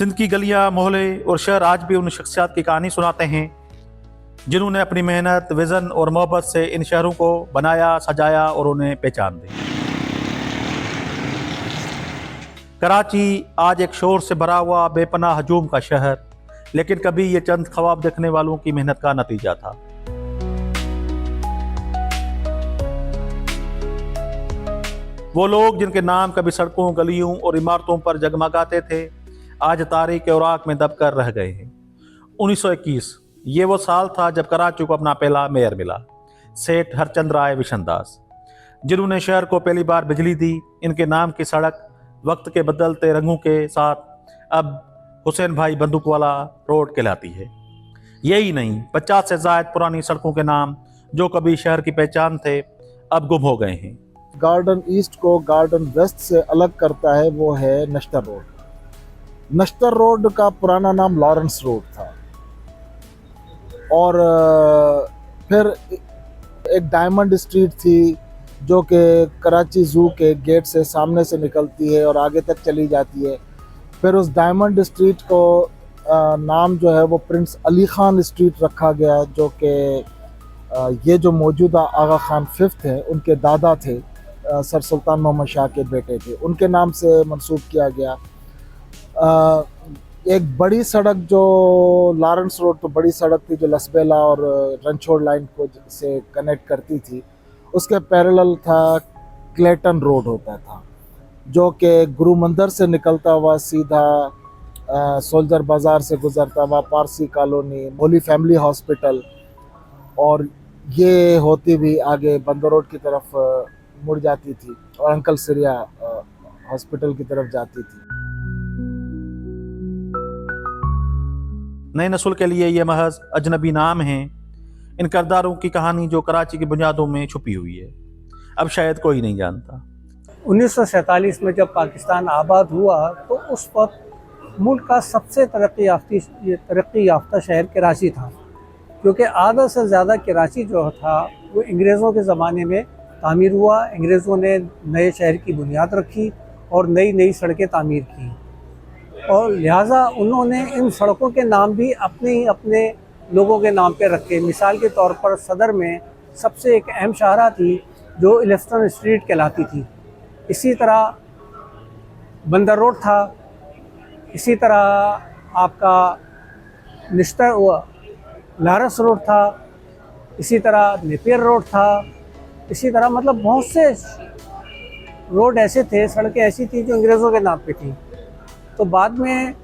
सिंध की गलियां, मोहल्ले और शहर आज भी उन शख्सियात की कहानी सुनाते हैं जिन्होंने अपनी मेहनत, विजन और मोहब्बत से इन शहरों को बनाया, सजाया और उन्हें पहचान दी। कराची आज एक शोर से भरा हुआ बेपनाह हजूम का शहर, लेकिन कभी ये चंद ख्वाब देखने वालों की मेहनत का नतीजा था। वो लोग जिनके नाम कभी सड़कों, गलियों और इमारतों पर जगमगाते थे, आज तारीख के औराक में दबकर रह गए हैं। 1921 ये वो साल था जब कराची को अपना पहला मेयर मिला, सेठ हरचंद राय विशनदास, जिन्होंने शहर को पहली बार बिजली दी। इनके नाम की सड़क वक्त के बदलते रंगों के साथ अब हुसैन भाई बंदूकवाला रोड कहलाती है। यही नहीं, 50 से ज्यादा पुरानी सड़कों के नाम जो कभी शहर की पहचान थे, अब गुम हो गए हैं। गार्डन ईस्ट को गार्डन वेस्ट से अलग करता है वो है नश्तर रोड। नश्तर रोड का पुराना नाम लॉरेंस रोड था और फिर एक डायमंड स्ट्रीट थी जो कि कराची ज़ू के गेट से सामने से निकलती है और आगे तक चली जाती है। फिर उस डायमंड स्ट्रीट को नाम जो है वो प्रिंस अली ख़ान स्ट्रीट रखा गया, जो कि ये जो मौजूदा आगा खान फिफ्थ हैं उनके दादा थे, सर सुल्तान मोहम्मद शाह के बेटे थे, उनके नाम से मंसूब किया गया। एक बड़ी सड़क जो लॉरेंस रोड तो बड़ी सड़क थी जो लसबेला और रनछोड़ लाइन को से कनेक्ट करती थी, उसके पैरेलल था क्लेटन रोड होता था, जो कि गुरु मंदिर से निकलता हुआ सीधा सोल्जर बाज़ार से गुजरता हुआ पारसी कॉलोनी, मोली फैमिली हॉस्पिटल और ये होती भी आगे बंदर रोड की तरफ मुड़ जाती थी और अंकल सिरिया हॉस्पिटल की तरफ जाती थी। नई नस्ल के लिए ये महज अजनबी नाम हैं। इन किरदारों की कहानी जो कराची की बुनियादों में छुपी हुई है, अब शायद कोई नहीं जानता। 1947 में जब पाकिस्तान आबाद हुआ तो उस वक्त मुल्क का सबसे तरक्की याफ्ता शहर कराची था, क्योंकि आधा से ज़्यादा कराची जो था वो अंग्रेज़ों के ज़माने में तामीर हुआ। अंग्रेज़ों ने नए शहर की बुनियाद रखी और नई नई सड़कें तामीर की और लिहाजा उन्होंने इन सड़कों के नाम भी अपने लोगों के नाम पे रखे। मिसाल के तौर पर सदर में सबसे एक अहम शाहरा थी जो इलेक्शन स्ट्रीट कहलाती थी। इसी तरह बंदर रोड था, इसी तरह आपका निश्तर लारस रोड था, इसी तरह नेपियर रोड था, इसी तरह मतलब बहुत से रोड ऐसे थे, सड़कें ऐसी थी जो अंग्रेज़ों के नाम पे थी। तो बाद में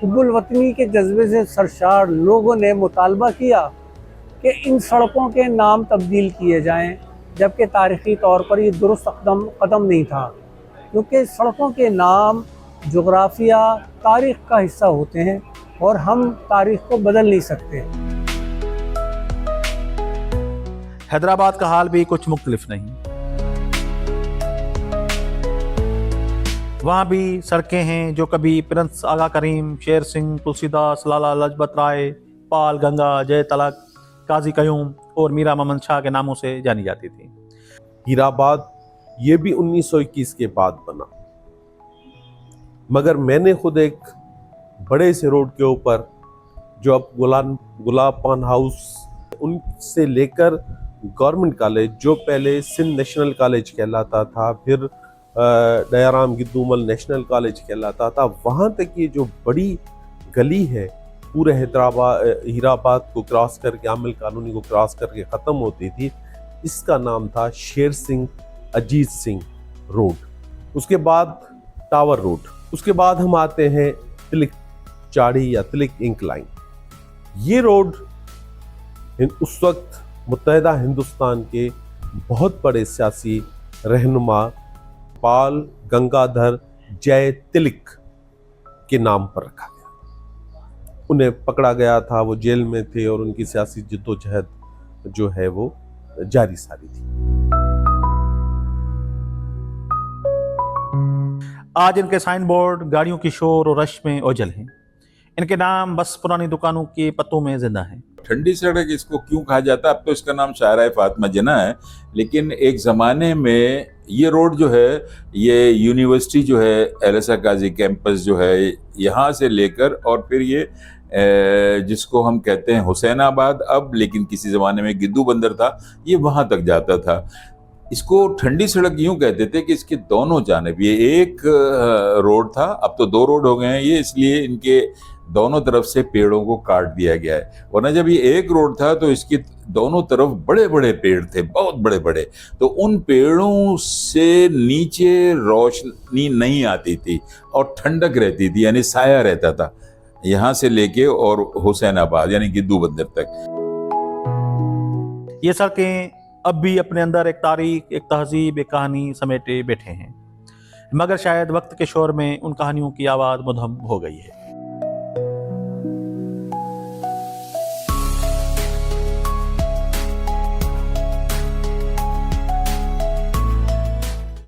हुब्बुल वतनी के जज्बे से सरशार लोगों ने मुतालबा किया कि इन सड़कों के नाम तब्दील किए जाएं, जबकि तारीख़ी तौर पर ये दुरुस्त कदम नहीं था, क्योंकि सड़कों के नाम जोग्राफिया तारीख़ का हिस्सा होते हैं और हम तारीख़ को बदल नहीं सकते। हैदराबाद का हाल भी कुछ मुख्तलिफ नहीं। वहाँ भी सड़कें हैं जो कभी प्रिंस आगा करीम, शेर सिंह, तुलसीदास, लाला लजपत राय, पाल गंगा, जय तलक, काजी कयूम और मीरा मोहम्मद शाह के नामों से जानी जाती थी। हीराबाद ये भी 1921 के बाद बना, मगर मैंने खुद एक बड़े से रोड के ऊपर जो अब गुलाब पान हाउस उनसे लेकर गवर्नमेंट कॉलेज, जो पहले सिंध नेशनल कॉलेज कहलाता था, फिर दयाराम गिद्दूमल नेशनल कॉलेज कहलाता था, वहाँ तक ये जो बड़ी गली है पूरे हीराबाद को क्रॉस करके, आमिल कॉलोनी को क्रॉस करके ख़त्म होती थी, इसका नाम था शेर सिंह अजीत सिंह रोड। उसके बाद टावर रोड, उसके बाद हम आते हैं तिलक चाड़ी या तिलक इंक्लाइन। ये रोड उस वक्त मुत्तहिदा हिंदुस्तान के बहुत बड़े सियासी रहनुमा पाल गंगाधर जय तिलक के नाम पर रखा गया। उन्हें पकड़ा गया था, वो जेल में थे और उनकी सियासी जद्दोजहद जो है वो जारी सारी थी। आज इनके साइन बोर्ड गाड़ियों की शोर और रश में ओझल हैं। इनके नाम बस पुरानी दुकानों के पत्तों में जिंदा हैं। ठंडी सड़क इसको क्यों कहा जाता है, अब तो इसका नाम शाहराह फातिमा जिन्ना है, लेकिन एक ज़माने में ये रोड जो है, ये यूनिवर्सिटी जो है एलएसए काजी कैंपस जो है, यहाँ से लेकर और फिर ये जिसको हम कहते हैं हुसैनाबाद अब, लेकिन किसी ज़माने में गिद्दू बंदर था, ये वहाँ तक जाता था। इसको ठंडी सड़क यूं कहते थे कि इसके दोनों जानिब, ये एक रोड था, अब तो 2 रोड हो गए हैं ये, इसलिए इनके दोनों तरफ से पेड़ों को काट दिया गया है। वरना जब ये एक रोड था तो इसकी दोनों तरफ बड़े बड़े पेड़ थे, बहुत बड़े बड़े, तो उन पेड़ों से नीचे रोशनी नहीं आती थी और ठंडक रहती थी, यानी साया रहता था, यहाँ से लेके और हुसैनाबाद यानी गिद्दू बंदर तक। ये सड़कें अब भी अपने अंदर एक तारीख, एक तहजीब, एक कहानी समेटे बैठे हैं, मगर शायद वक्त के शोर में उन कहानियों की आवाज़ मुधम हो गई है।